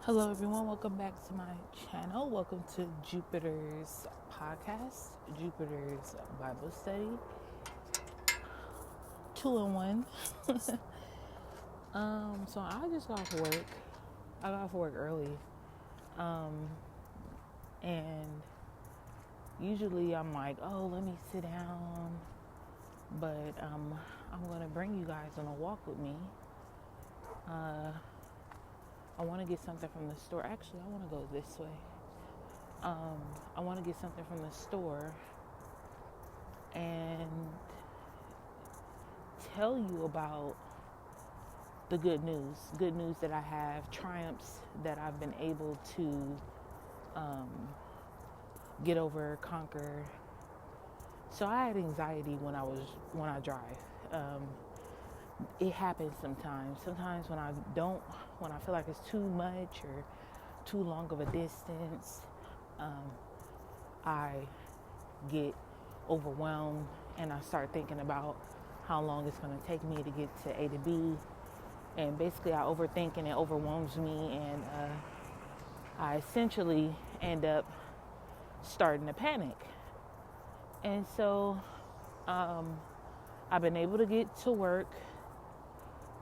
Hello, everyone. Welcome back to my channel. Welcome to Jupiter's podcast, Jupiter's Bible Study, 2-in-1. So I just got off work. I got off work early, and usually I'm like, oh, let me sit down, but I'm gonna bring you guys on a walk with me. I want to get something from the store. Actually, I want to go this way. I want to get something from the store and tell you about the good news that I have, triumphs that I've been able to get over, conquer. So I had anxiety when I drive. It happens sometimes. Sometimes when I feel like it's too much or too long of a distance, I get overwhelmed and I start thinking about how long it's going to take me to get to A to B. And basically I overthink and it overwhelms me, and I essentially end up starting to panic. And so I've been able to get to work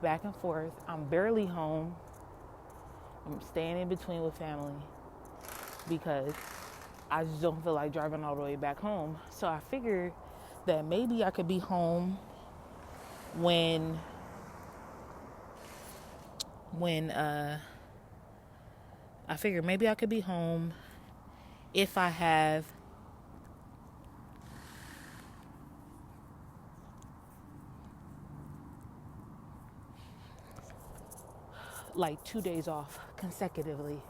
back and forth. I'm barely home. I'm staying in between with family because I just don't feel like driving all the way back home. So I figured that maybe I could be home when I figured maybe I could be home if I have like 2 days off consecutively.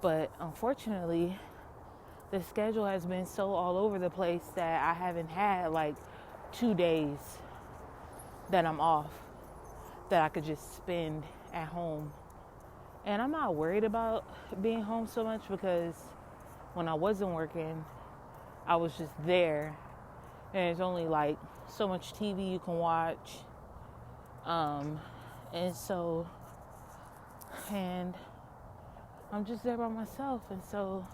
But unfortunately, the schedule has been so all over the place that I haven't had like 2 days that I'm off that I could just spend at home. And I'm not worried about being home so much because when I wasn't working, I was just there. And there's only like so much TV you can watch. And I'm just there by myself. And so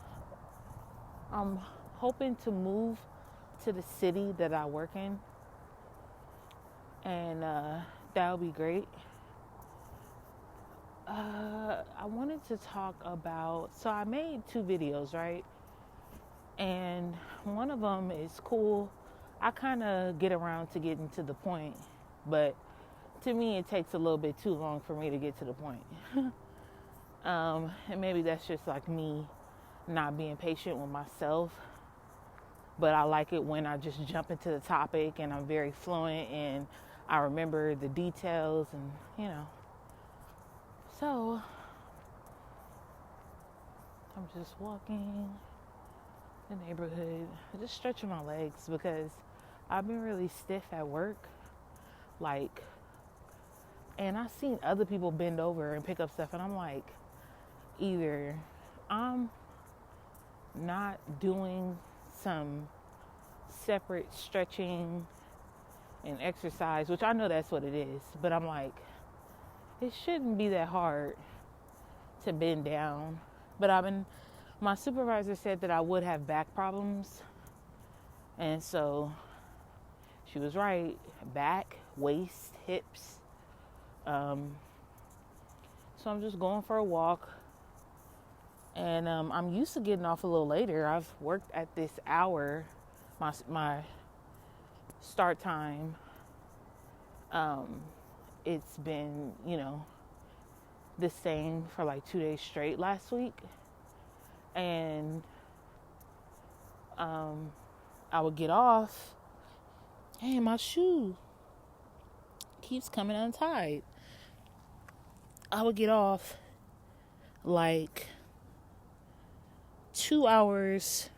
I'm hoping to move to the city that I work in. And that would be great. I wanted to talk about, so I made 2 videos, right? And one of them is cool. I kind of get around to getting to the point, but to me it takes a little bit too long for me to get to the point. And maybe that's just like me not being patient with myself, but I like it when I just jump into the topic and I'm very fluent and I remember the details and. So I'm just walking the neighborhood, just stretching my legs because I've been really stiff at work. And I've seen other people bend over and pick up stuff, and I'm like, either I'm not doing some separate stretching and exercise, which I know that's what it is, but I'm like, it shouldn't be that hard to bend down. But my supervisor said that I would have back problems. And so she was right. Back, waist, hips. So I'm just going for a walk. And I'm used to getting off a little later. I've worked at this hour. My start time. It's been, the same for like 2 days straight last week. And I would get off, and my shoe keeps coming untied. I would get off like 2 hours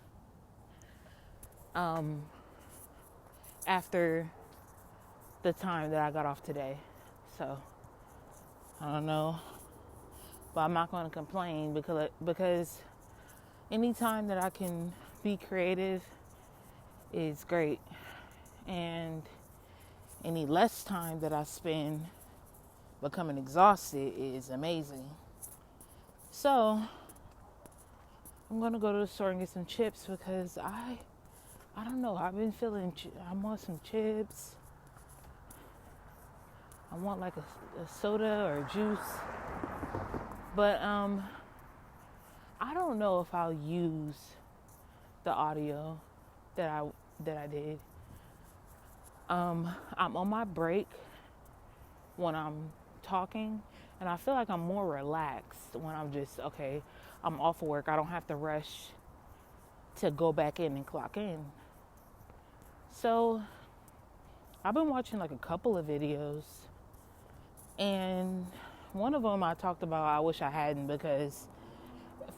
after the time that I got off today. So I don't know, but I'm not going to complain because any time that I can be creative is great, and any less time that I spend becoming exhausted is amazing. So I'm gonna go to the store and get some chips because I don't know. I've been feeling. I want some chips. I want like a soda or juice. But I don't know if I'll use the audio that I did. I'm on my break when I'm talking, and I feel like I'm more relaxed when I'm just okay. I'm off of work. I don't have to rush to go back in and clock in. So I've been watching like a couple of videos, and one of them I talked about I wish I hadn't because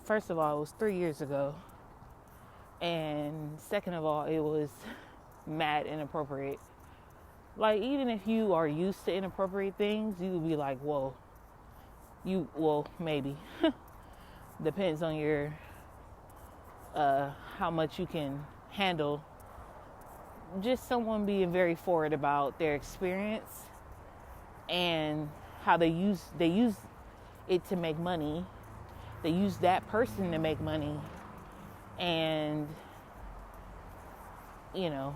first of all, it was 3 years ago. And second of all, it was mad inappropriate. Like, even if you are used to inappropriate things, you would be like, whoa. Well, maybe. Depends on your, how much you can handle. Just someone being very forward about their experience and how they use it to make money. They use that person to make money. And, you know,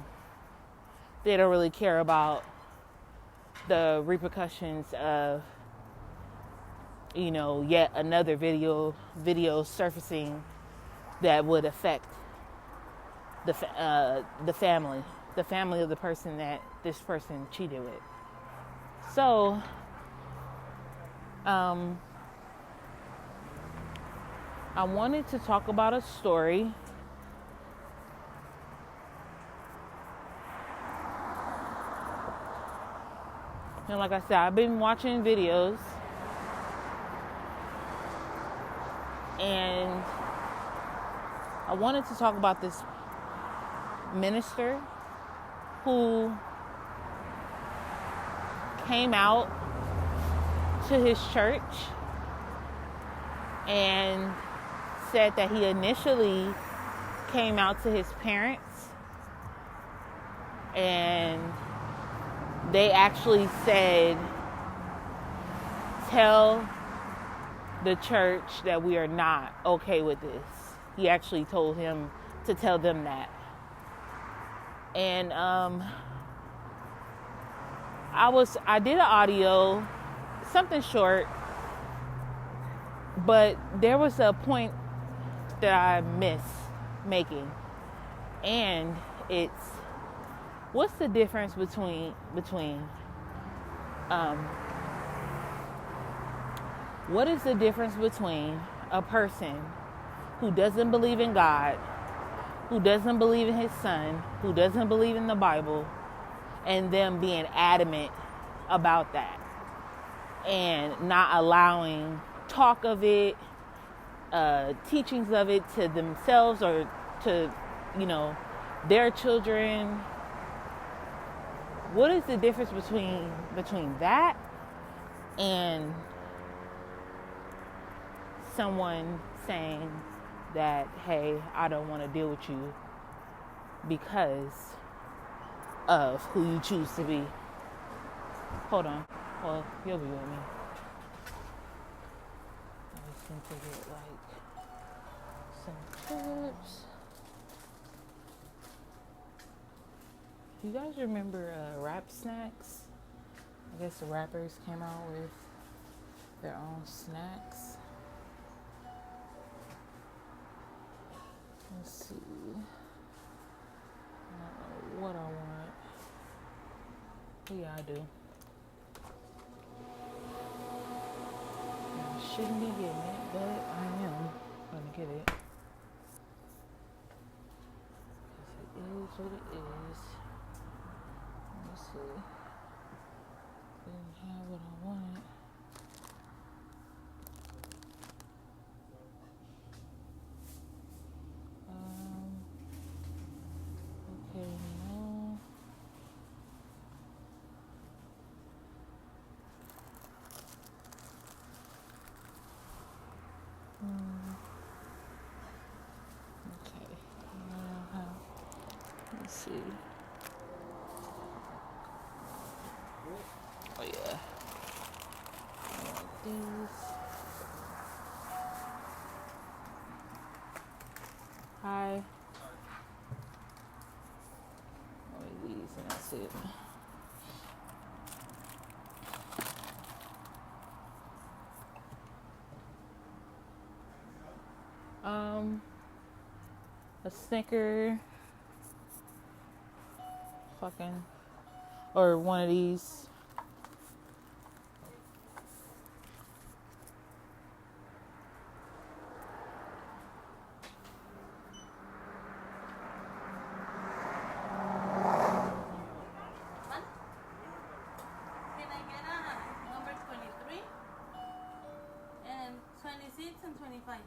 they don't really care about the repercussions of, you know, yet another video surfacing that would affect the family of the person that this person cheated with. So, I wanted to talk about a story. And like I said, I've been watching videos. And I wanted to talk about this minister who came out to his church and said that he initially came out to his parents, and they actually said, tell the church that we are not okay with this. He actually told him to tell them that. And I did an audio, something short, but there was a point that I missed making. And it's, what's the difference between what is the difference between a person who doesn't believe in God, who doesn't believe in his son, who doesn't believe in the Bible, and them being adamant about that and not allowing talk of it, teachings of it to themselves or to, you know, their children? What is the difference between that and someone saying that, hey, I don't want to deal with you because of who you choose to be? Hold on. Well, you'll be with me. I just need to get like some chips. You guys remember Rap Snacks? I guess the rappers came out with their own snacks. Let's see. I don't know what I want. Yeah, I do. I shouldn't be getting it, but I am gonna get it. It is what it is. Let's see. Didn't have what I wanted. Okay, no. Okay. Let's see. Oh yeah. These. Hi. Only these and that's it. A Snicker, fucking, or one of these. Can I get a number 23 and 26 and 25?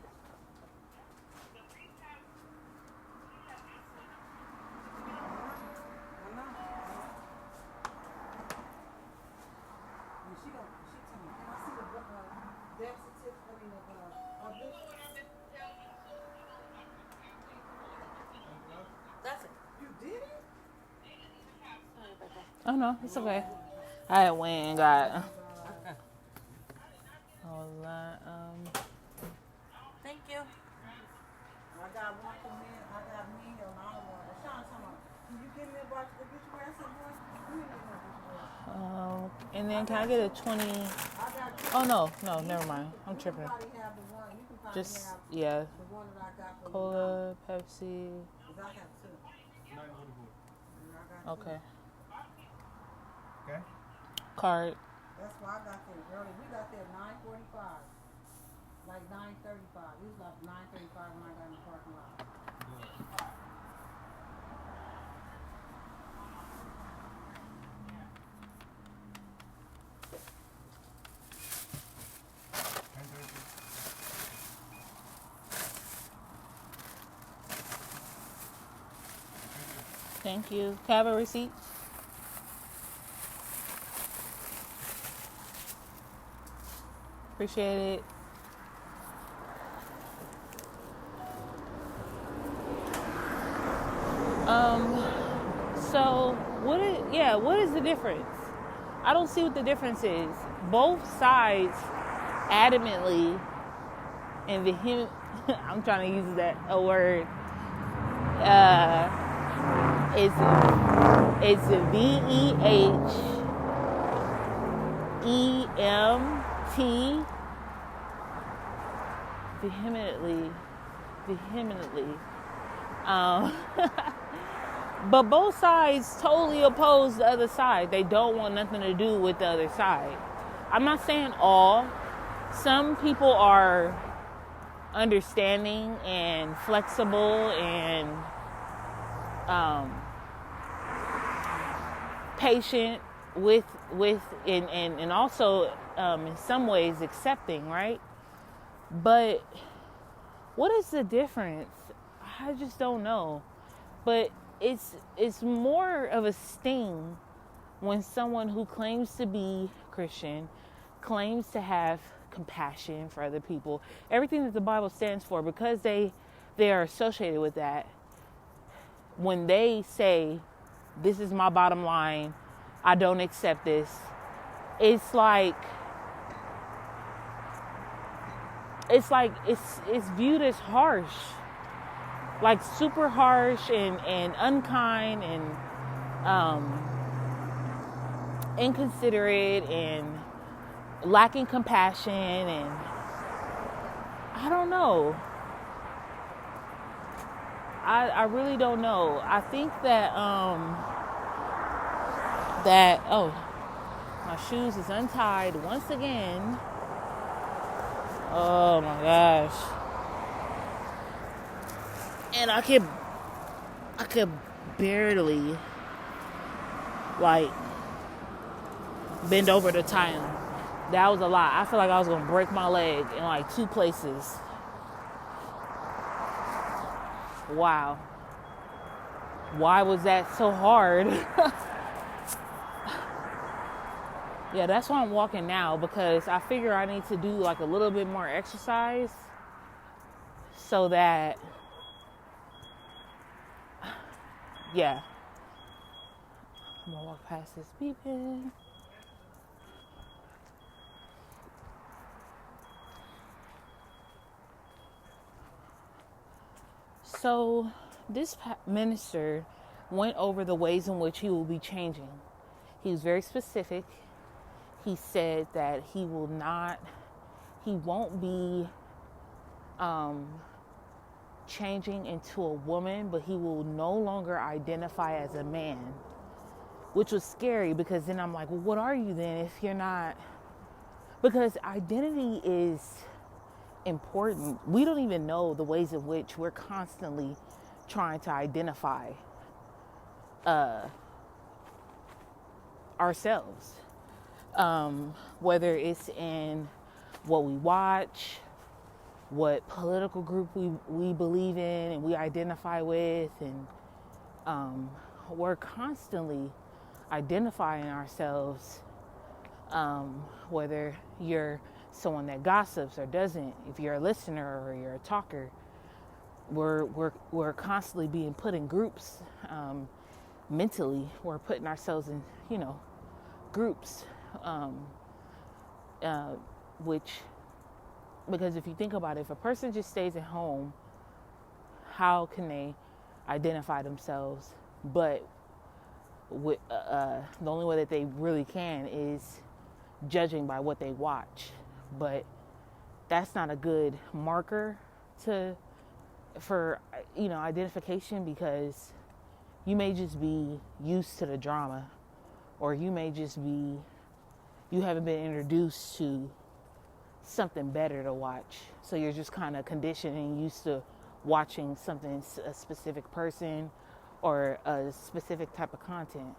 That's it. Sorry about that. Oh no, it's okay. I had went and got Okay. all that. Thank you. I got one for me, I got me and another one. Sean, come on. Can you give me a box of get your ass in, boy? Give me one get your ass. And then can I get a 20? I got Oh no, never mind. I'm tripping. you probably have the one. You can probably Just have yeah, the one that I got for cola, Pepsi. you. 'Cause I have two. And I got two. Okay. Okay. Card. That's why I got there early. We got there 9:45. Like 9:35. It was like 9:35 when I got in the parking lot. Thank you. Can I have a receipt? Appreciate it. So what is the difference? I don't see what the difference is. Both sides adamantly and vehement I'm trying to use a word. It's VEHEMT vehemently. But both sides totally oppose the other side. They don't want nothing to do with the other side. I'm not saying all. Some people are understanding and flexible and patient with and also in some ways accepting, right? But what is the difference? I just don't know. But it's more of a sting when someone who claims to be Christian, claims to have compassion for other people, everything that the Bible stands for, because they are associated with that. When they say, this is my bottom line, I don't accept this, it's viewed as harsh, like super harsh and unkind and inconsiderate and lacking compassion, and I don't know. I really don't know. I think that my shoes is untied once again. Oh my gosh. And I could barely bend over to tie them. That was a lot. I feel like I was gonna break my leg in like 2 places. Wow. Why was that so hard? Yeah, that's why I'm walking now, because I figure I need to do like a little bit more exercise so that, yeah. I'm gonna walk past this beeping. So this minister went over the ways in which he will be changing. He was very specific. He said that he won't be changing into a woman, but he will no longer identify as a man, which was scary because then I'm like, well, what are you then if you're not? Because identity is important. We don't even know the ways in which we're constantly trying to identify ourselves, whether it's in what we watch, what political group we believe in and we identify with, and we're constantly identifying ourselves, whether you're someone that gossips or doesn't, if you're a listener or you're a talker. We're constantly being put in groups. Mentally, we're putting ourselves in, groups, which, because if you think about it, if a person just stays at home, how can they identify themselves? But with, the only way that they really can is judging by what they watch. But that's not a good marker for identification, because you may just be used to the drama, or you haven't been introduced to something better to watch. So you're just kind of conditioned and used to watching a specific person or a specific type of content.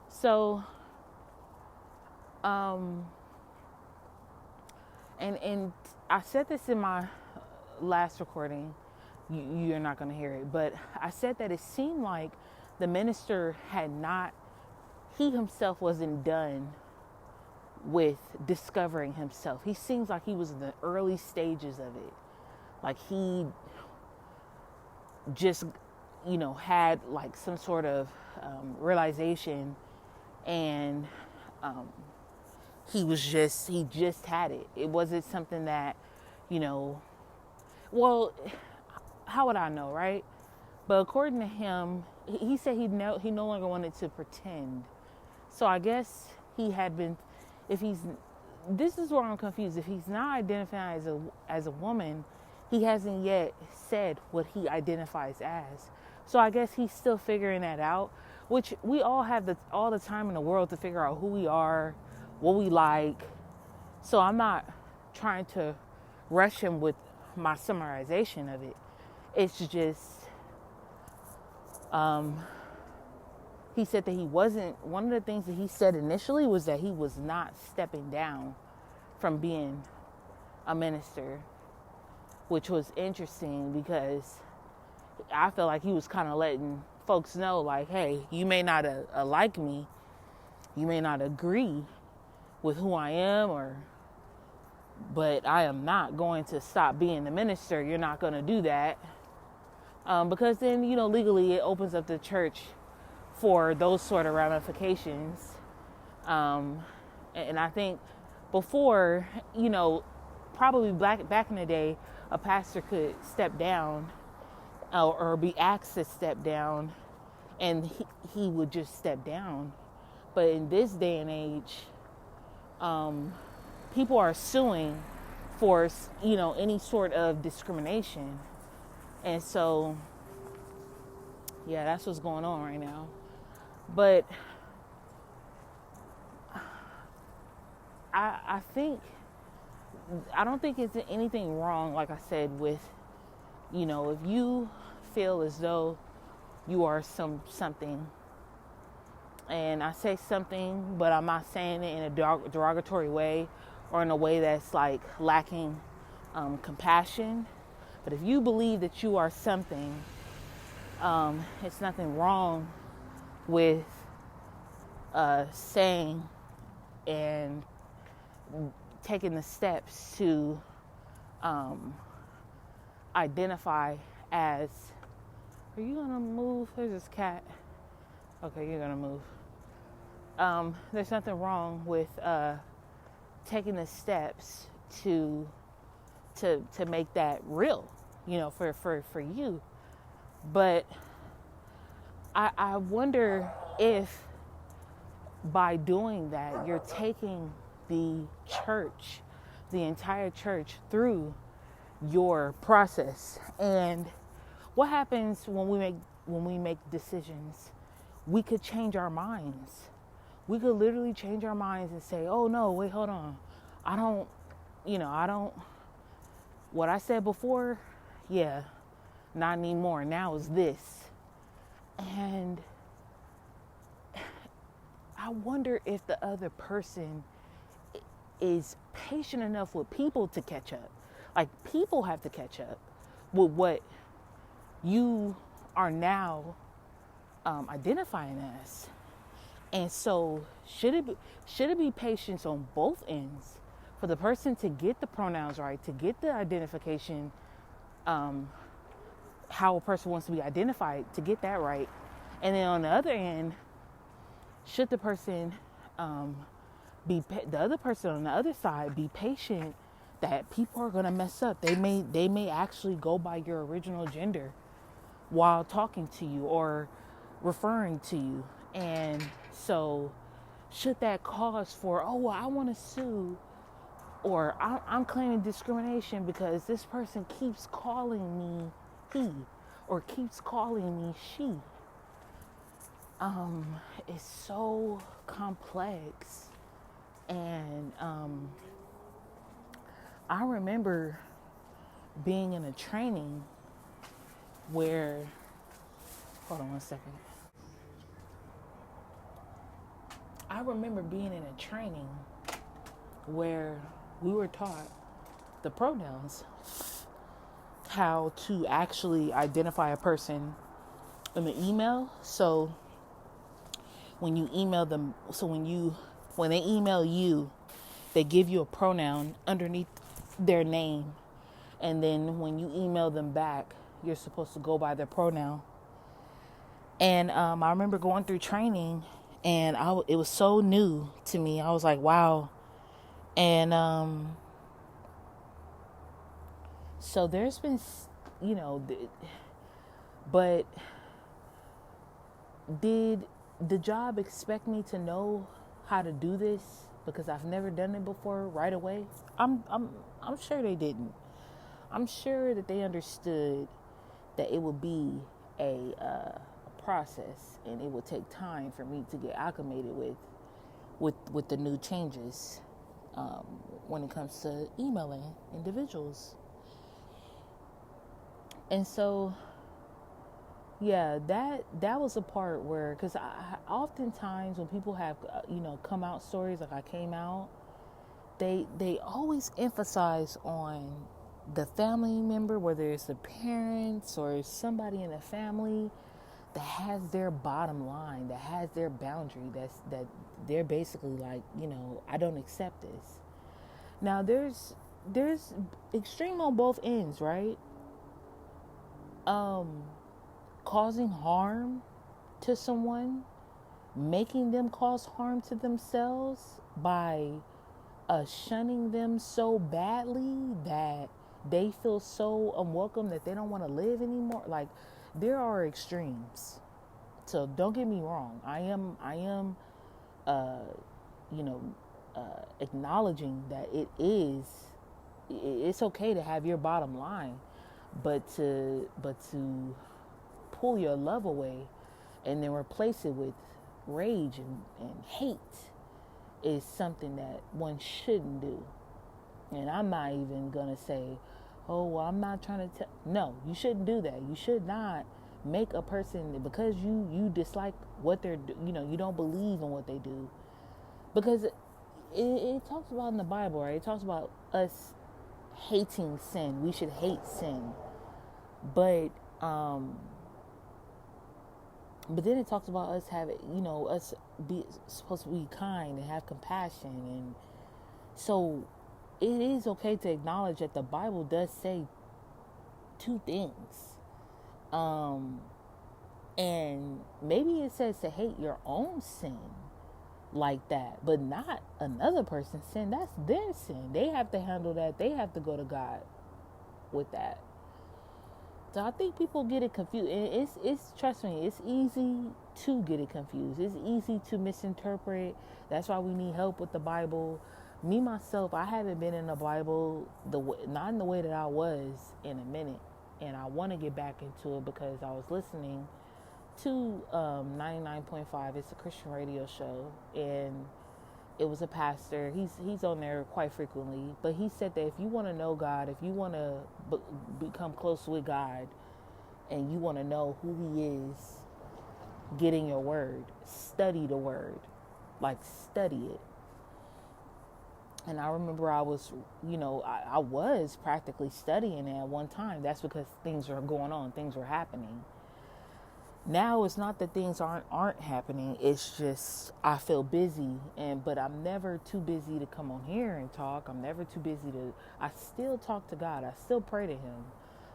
So, and I said this in my last recording, you're not going to hear it, but I said that it seemed like the minister he himself wasn't done with discovering himself. He seems like he was in the early stages of it. Like he just, had like some sort of realization, and he just had it. It wasn't something that, well, how would I know, right? But according to him, he said he no longer wanted to pretend. So I guess he had been, this is where I'm confused. If he's not identifying as a woman, he hasn't yet said what he identifies as. So I guess he's still figuring that out, which we all have all the time in the world to figure out who we are, what we like. So I'm not trying to rush him with my summarization of it. It's just, he said that he wasn't, one of the things that he said initially was that he was not stepping down from being a minister, which was interesting because I felt like he was kind of letting folks know, like, hey, you may not like me, you may not agree with who I am, but I am not going to stop being the minister. You're not going to do that. Because then, legally it opens up the church for those sort of ramifications. And I think before, probably back in the day, a pastor could step down or be asked to step down, and he would just step down. But in this day and age, people are suing for, any sort of discrimination. And so, yeah, that's what's going on right now. But I don't think it's anything wrong, like I said, with, if you feel as though you are something, and I say something, but I'm not saying it in a derogatory way or in a way that's like lacking compassion. But if you believe that you are something, it's nothing wrong with saying and taking the steps to identify as, are you gonna move? There's this cat. Okay, you're gonna move. There's nothing wrong with taking the steps to make that real, for you. But I wonder if by doing that, you're taking the church, the entire church, through your process. And what happens when we make decisions? We could change our minds. We could literally change our minds and say, "Oh no, wait, hold on. I don't, what I said before, yeah, not anymore. Now is this." And I wonder if the other person is patient enough with people to catch up. Like, people have to catch up with what you are now identifying as. And so should it be patience on both ends for the person to get the pronouns right, to get the identification, how a person wants to be identified, to get that right. And then on the other end, should the person the other person on the other side be patient that people are going to mess up. They may actually go by your original gender while talking to you or referring to you. And so should that cause for, oh, well, I want to sue, or I'm claiming discrimination because this person keeps calling me he or keeps calling me she. It's so complex. And I remember being in a training where, hold on one second. I remember being in a training where we were taught the pronouns, how to actually identify a person in the email. So when you email them, when they email you, they give you a pronoun underneath their name. And then when you email them back, you're supposed to go by their pronoun. And I remember going through training, and it was so new to me. I was like, wow. And so there's been, but did the job expect me to know how to do this because I've never done it before right away? I'm sure they didn't. I'm sure that they understood that it would be a process and it would take time for me to get acclimated with the new changes when it comes to emailing individuals. And so, yeah, that was a part where, because oftentimes when people have, come out stories like I came out, they always emphasize on the family member, whether it's the parents or somebody in the family that has their bottom line, that has their boundary, that they're basically like, I don't accept this. Now there's extreme on both ends, right? Causing harm to someone, making them cause harm to themselves by shunning them so badly that they feel so unwelcome that they don't want to live anymore. Like, there are extremes. So don't get me wrong. I am acknowledging that it's okay to have your bottom line, but to pull your love away and then replace it with rage and hate is something that one shouldn't do. And I'm not even gonna say, oh, well, I'm not trying to no, you shouldn't do that. You should not make a person, because you dislike what they're, you don't believe in what they do, because it talks about in the Bible, right? It talks about us hating sin. We should hate sin. But then it talks about us having, us be supposed to be kind and have compassion. And so it is okay to acknowledge that the Bible does say two things. And maybe it says to hate your own sin like that, but not another person's sin. That's their sin. They have to handle that. They have to go to God with that. So I think people get it confused. And it's trust me, it's easy to get it confused. It's easy to misinterpret. That's why we need help with the Bible. Me myself, I haven't been in the Bible not in the way that I was in a minute, and I want to get back into it because I was listening to 99.5. It's a Christian radio show, and it was a pastor. He's on there quite frequently, but he said that if you want to know God, if you want to become close with God, and you want to know who He is, get in your Word, study the Word, like study it. And I remember I was, I was practically studying it at one time. That's because things were going on, things were happening. Now it's not that things aren't happening. It's just I feel busy, but I'm never too busy to come on here and talk. I'm never too busy I still talk to God. I still pray to Him,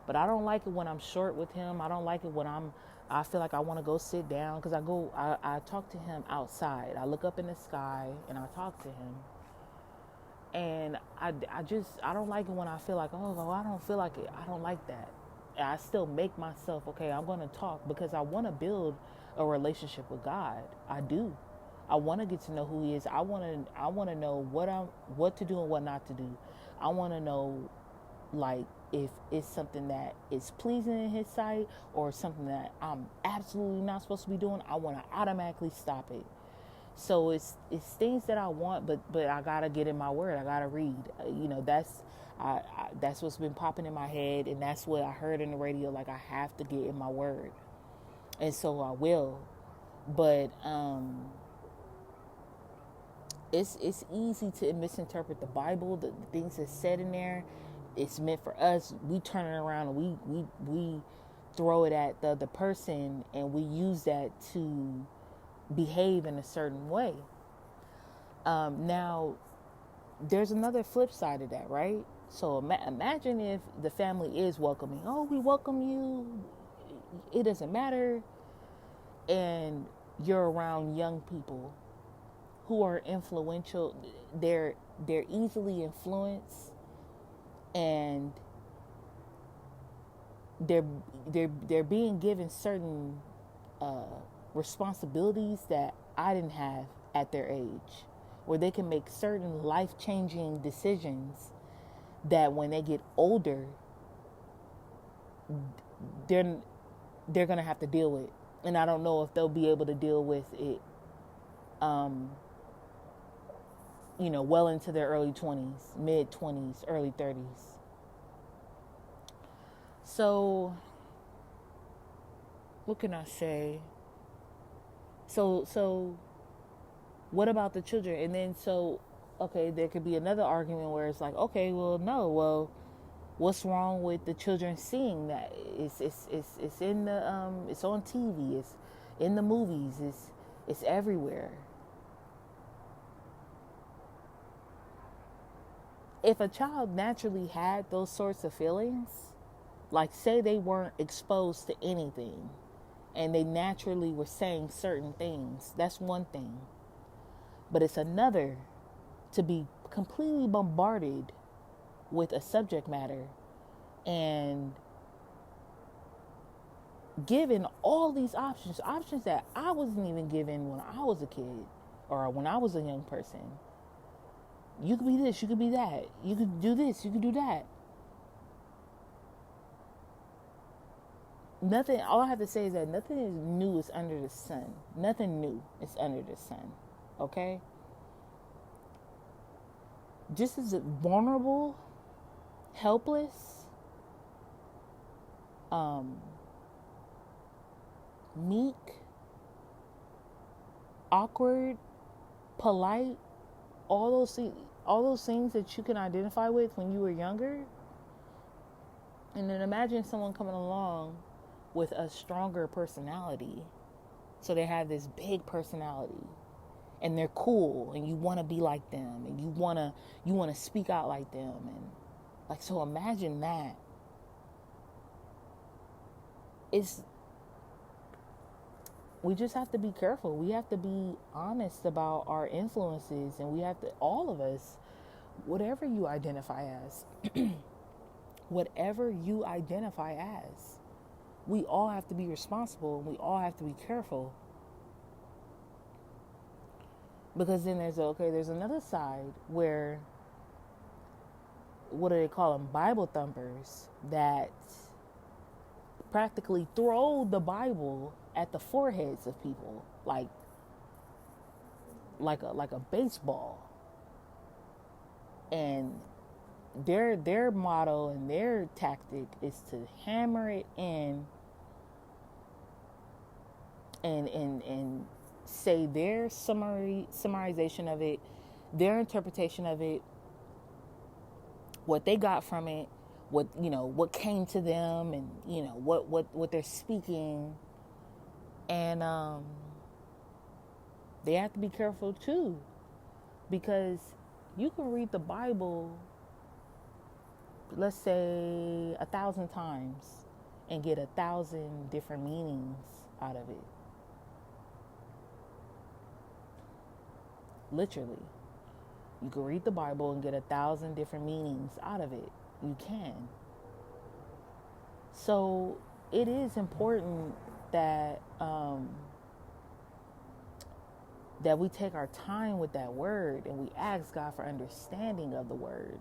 but I don't like it when I'm short with Him. I don't like it when I feel like I want to go sit down because I talk to Him outside. I look up in the sky and I talk to Him. And I don't like it when I feel like, oh, I don't feel like it. I don't like that. I still make myself, okay, I'm going to talk because I want to build a relationship with God. I do. I want to get to know who He is. I want to know what to do and what not to do. I want to know, like, if it's something that is pleasing in His sight or something that I'm absolutely not supposed to be doing. I want to automatically stop it. So it's things that I want, but I gotta get in my Word. I gotta read. That's what's been popping in my head, and that's what I heard in the radio. Like, I have to get in my Word, and so I will. But it's easy to misinterpret the Bible. The things that's said in there, it's meant for us. We turn it around and we throw it at the other person, and we use that to behave in a certain way. Now, there's another flip side of that, right? So imagine if the family is welcoming. Oh, we welcome you. It doesn't matter. And you're around young people who are influential. They're easily influenced, and they're being given certain responsibilities that I didn't have at their age, where they can make certain life-changing decisions that when they get older, they're going to have to deal with. And I don't know if they'll be able to deal with it, well into their early 20s, mid 20s, early 30s. So, what can I say? So what about the children? And then okay, there could be another argument where it's like, okay, well, what's wrong with the children seeing that? It's in the it's on TV, it's in the movies, it's everywhere. If a child naturally had those sorts of feelings, like say they weren't exposed to anything, and they naturally were saying certain things, that's one thing. But it's another to be completely bombarded with a subject matter and given all these options that I wasn't even given when I was a kid or when I was a young person. You could be this, you could be that, you could do this, you could do that. Nothing, all I have to say is that nothing is new is under the sun. Nothing new is under the sun. Okay? Just as vulnerable, helpless, meek, awkward, polite, all those things that you can identify with when you were younger. And then imagine someone coming along with a stronger personality. So they have this big personality and they're cool and you want to be like them and you want to speak out like them, and like, so imagine that. We just have to be careful. We have to be honest about our influences, and we have to, all of us, whatever you identify as, whatever you identify as, we all have to be responsible and we all have to be careful. Because then there's another side where, what do they call them? Bible thumpers that practically throw the Bible at the foreheads of people like a baseball. And their motto and their tactic is to hammer it in and say their summarization of it, their interpretation of it, what they got from it, what came to them, and what they're speaking. And they have to be careful too, because you can read the Bible, let's say 1,000 times, and get 1,000 different meanings out of it. Literally. You can read the Bible and get 1,000 different meanings out of it. You can. So it is important that that we take our time with that word and we ask God for understanding of the word.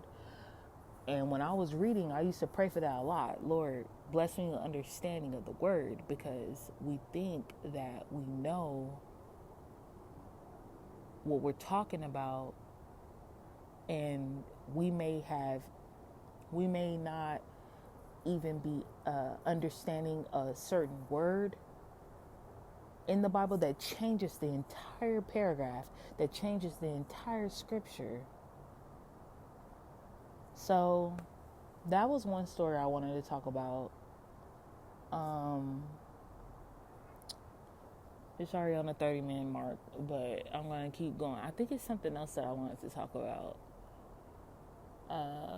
And when I was reading, I used to pray for that a lot. Lord, bless me with understanding of the word, because we think that we know what we're talking about, and we may not even be understanding a certain word in the Bible that changes the entire paragraph, that changes the entire scripture. So that was one story I wanted to talk about. It's already on the 30-minute mark, but I'm going to keep going. I think it's something else that I wanted to talk about.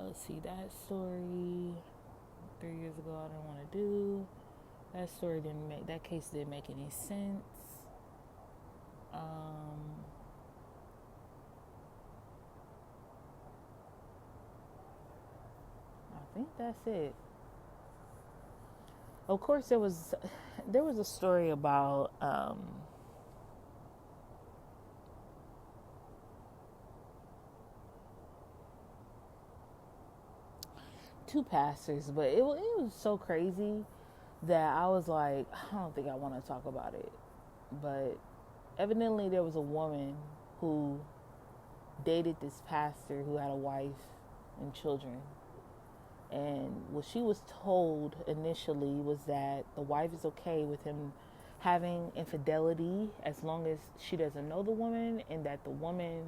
Let's see, that story 3 years ago I didn't want to do. That case didn't make any sense. I think that's it. Of course, there was a story about two pastors, but it was so crazy that I was like, I don't think I want to talk about it. But evidently there was a woman who dated this pastor who had a wife and children. And what she was told initially was that the wife is okay with him having infidelity as long as she doesn't know the woman and that the woman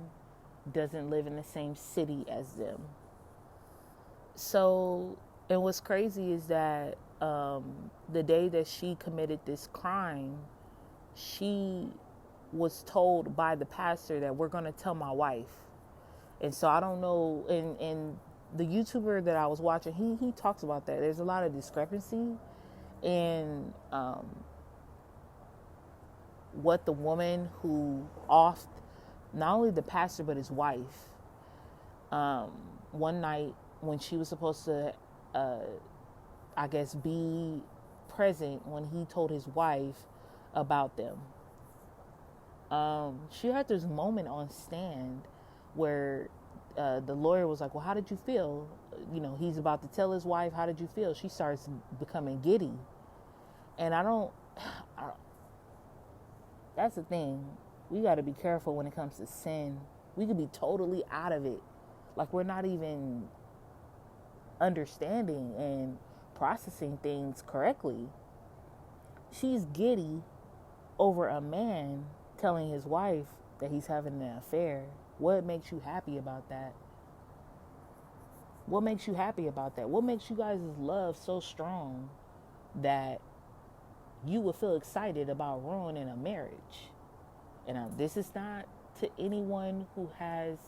doesn't live in the same city as them. So, and what's crazy is that the day that she committed this crime, she was told by the pastor that we're going to tell my wife. And so I don't know, and the YouTuber that I was watching, he talks about that. There's a lot of discrepancy in what the woman who offed not only the pastor but his wife, one night when she was supposed to, I guess, be present when he told his wife about them. She had this moment on stand where the lawyer was like, well, how did you feel? He's about to tell his wife, how did you feel? She starts becoming giddy. And that's the thing. We got to be careful when it comes to sin. We could be totally out of it. Like we're not even understanding and processing things correctly. She's giddy over a man telling his wife that he's having an affair. What makes you happy about that? What makes you happy about that? What makes you guys' love so strong that you would feel excited about ruining a marriage? And this is not to anyone who has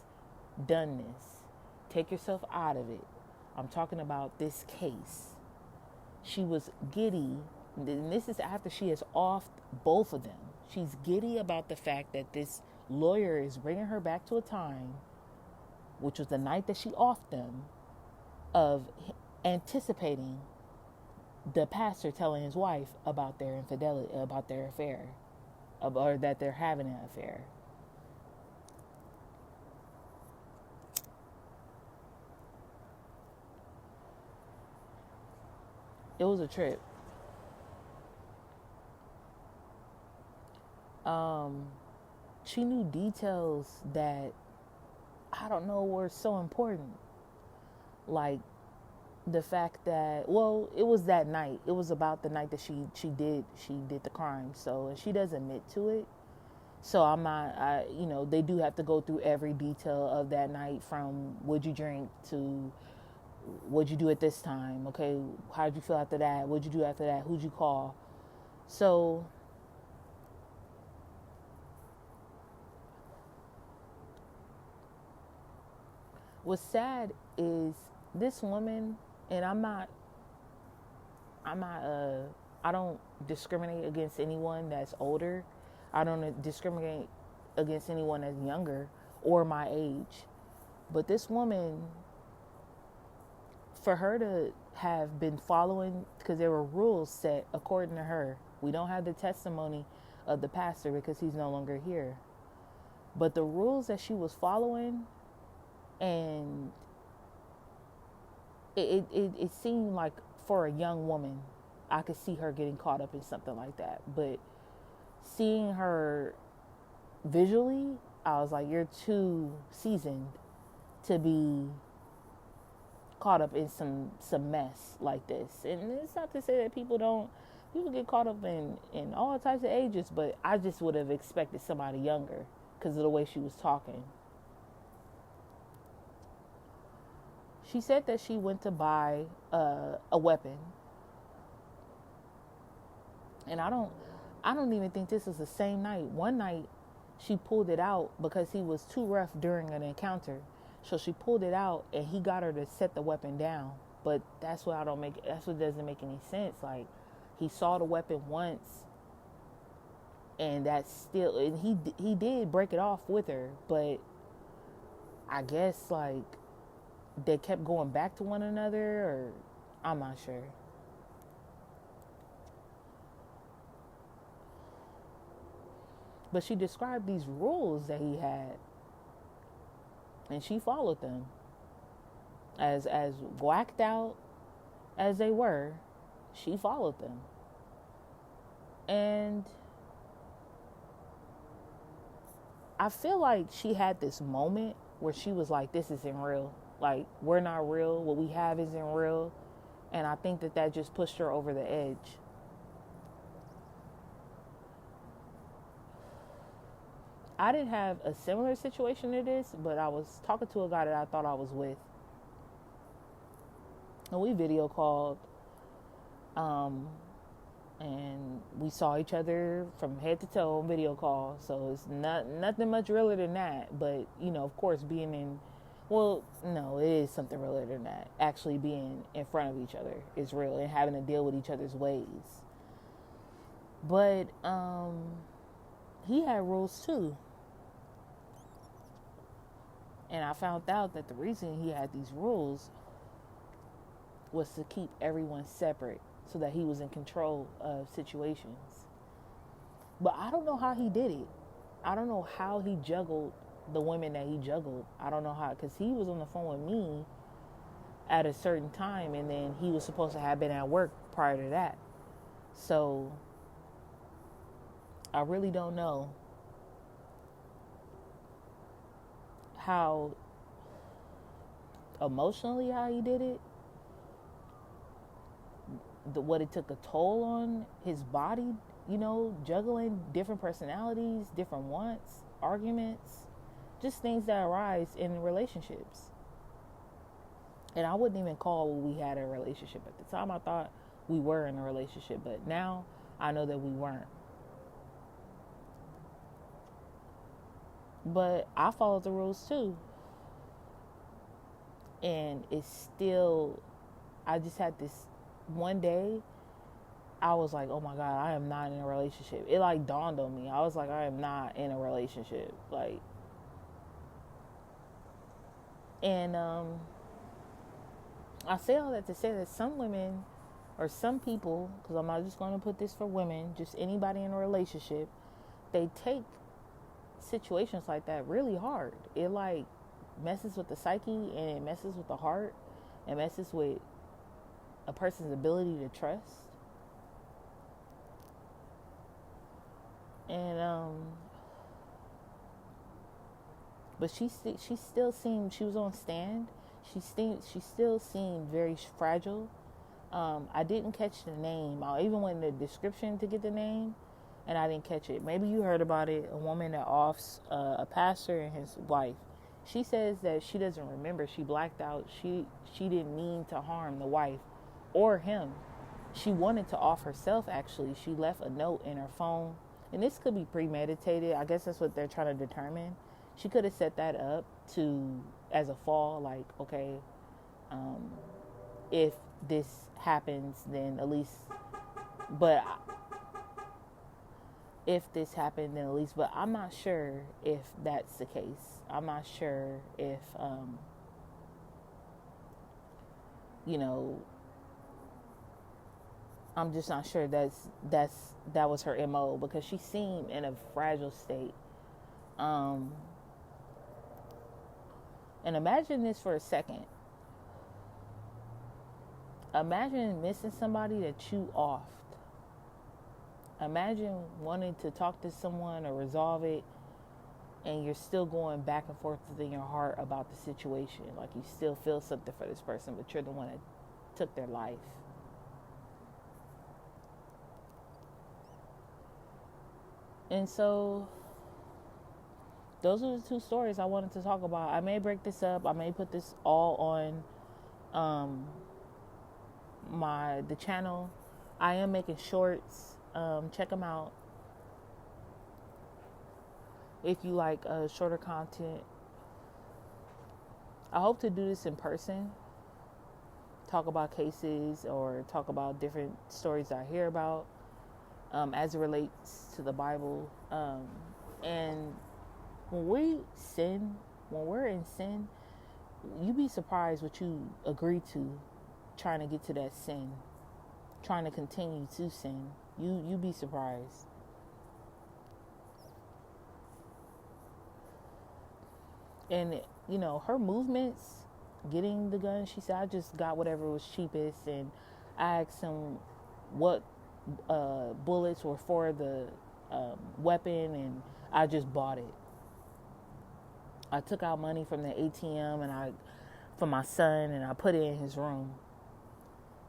done this. Take yourself out of it. I'm talking about this case. She was giddy, and this is after she has offed both of them. She's giddy about the fact that this lawyer is bringing her back to a time, which was the night that she offed them, of anticipating the pastor telling his wife about their infidelity, about their affair, or that they're having an affair. It was a trip. She knew details that I don't know were so important. Like the fact that, well, it was that night. It was about the night that she did the crime. So, and she does admit to it. So I'm not, they do have to go through every detail of that night, from what'd you drink to what'd you do at this time. Okay, how'd you feel after that? What'd you do after that? Who'd you call? So what's sad is this woman, and I don't discriminate against anyone that's older. I don't discriminate against anyone that's younger or my age. But this woman, for her to have been following, because there were rules set according to her. We don't have the testimony of the pastor because he's no longer here. But the rules that she was following, and it seemed like for a young woman, I could see her getting caught up in something like that. But seeing her visually, I was like, you're too seasoned to be caught up in some mess like this. And it's not to say that people get caught up in all types of ages, but I just would have expected somebody younger because of the way she was talking. She said that she went to buy a weapon. And I don't even think this was the same night. One night she pulled it out because he was too rough during an encounter. So she pulled it out and he got her to set the weapon down. But that's what doesn't make any sense. Like, he saw the weapon once, and he did break it off with her, but I guess like they kept going back to one another, or I'm not sure. But she described these rules that he had, and she followed them. As whacked out as they were, she followed them. And I feel like she had this moment where she was like, this isn't real. Like, we're not real. What we have isn't real. And I think that just pushed her over the edge. I didn't have a similar situation to this, but I was talking to a guy that I thought I was with. And we video called. And we saw each other from head to toe on video call. So it's nothing much realer than that. But, of course, it is something realer than that. Actually being in front of each other is real, and having to deal with each other's ways. But he had rules too. And I found out that the reason he had these rules was to keep everyone separate, so that he was in control of situations. But I don't know how he did it. I don't know how he juggled the women that he juggled. I don't know how, because he was on the phone with me at a certain time, and then he was supposed to have been at work prior to that. So I really don't know how emotionally how he did it. What it took a toll on his body, juggling different personalities, different wants, arguments, just things that arise in relationships. And I wouldn't even call what we had a relationship. At the time, I thought we were in a relationship, but now I know that we weren't. But I followed the rules too. And it's still, I just had this one day, I was like, oh my God, I am not in a relationship. It like dawned on me. I was like, I am not in a relationship. Like, and I say all that to say that some women or some people, because I'm not just going to put this for women, just anybody in a relationship, they take situations like that really hard. It like messes with the psyche, and it messes with the heart, and messes with a person's ability to trust. And but she still seemed, she was on stand. She still seemed very fragile. I didn't catch the name. I even went in the description to get the name, and I didn't catch it. Maybe you heard about it. A woman that offs a pastor and his wife. She says that she doesn't remember. She blacked out. She didn't mean to harm the wife or him. She wanted to off herself, actually. She left a note in her phone. And this could be premeditated. I guess that's what they're trying to determine. She could have set that up as a fall, like, okay, if this happens, then at least, but if this happened, then at least, but I'm not sure if that's the case. I'm not sure if, I'm just not sure that was her MO, because she seemed in a fragile state. And imagine this for a second. Imagine missing somebody that you offed. Imagine wanting to talk to someone or resolve it, and you're still going back and forth within your heart about the situation. Like, you still feel something for this person, but you're the one that took their life. And so those are the two stories I wanted to talk about. I may break this up. I may put this all on the channel. I am making shorts. Check them out if you like shorter content. I hope to do this in person. Talk about cases or talk about different stories I hear about as it relates to the Bible. And when we're in sin, you'd be surprised what you agree to trying to get to that sin, trying to continue to sin. You'd be surprised. And, her movements, getting the gun, she said, I just got whatever was cheapest, and I asked him what bullets were for the weapon, and I just bought it. I took out money from the ATM for my son, and I put it in his room.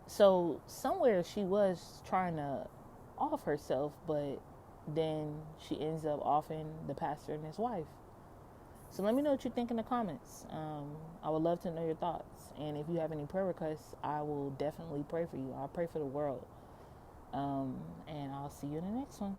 So somewhere she was trying to off herself, but then she ends up offing the pastor and his wife. So let me know what you think in the comments. I would love to know your thoughts. And if you have any prayer requests, I will definitely pray for you. I'll pray for the world. And I'll see you in the next one.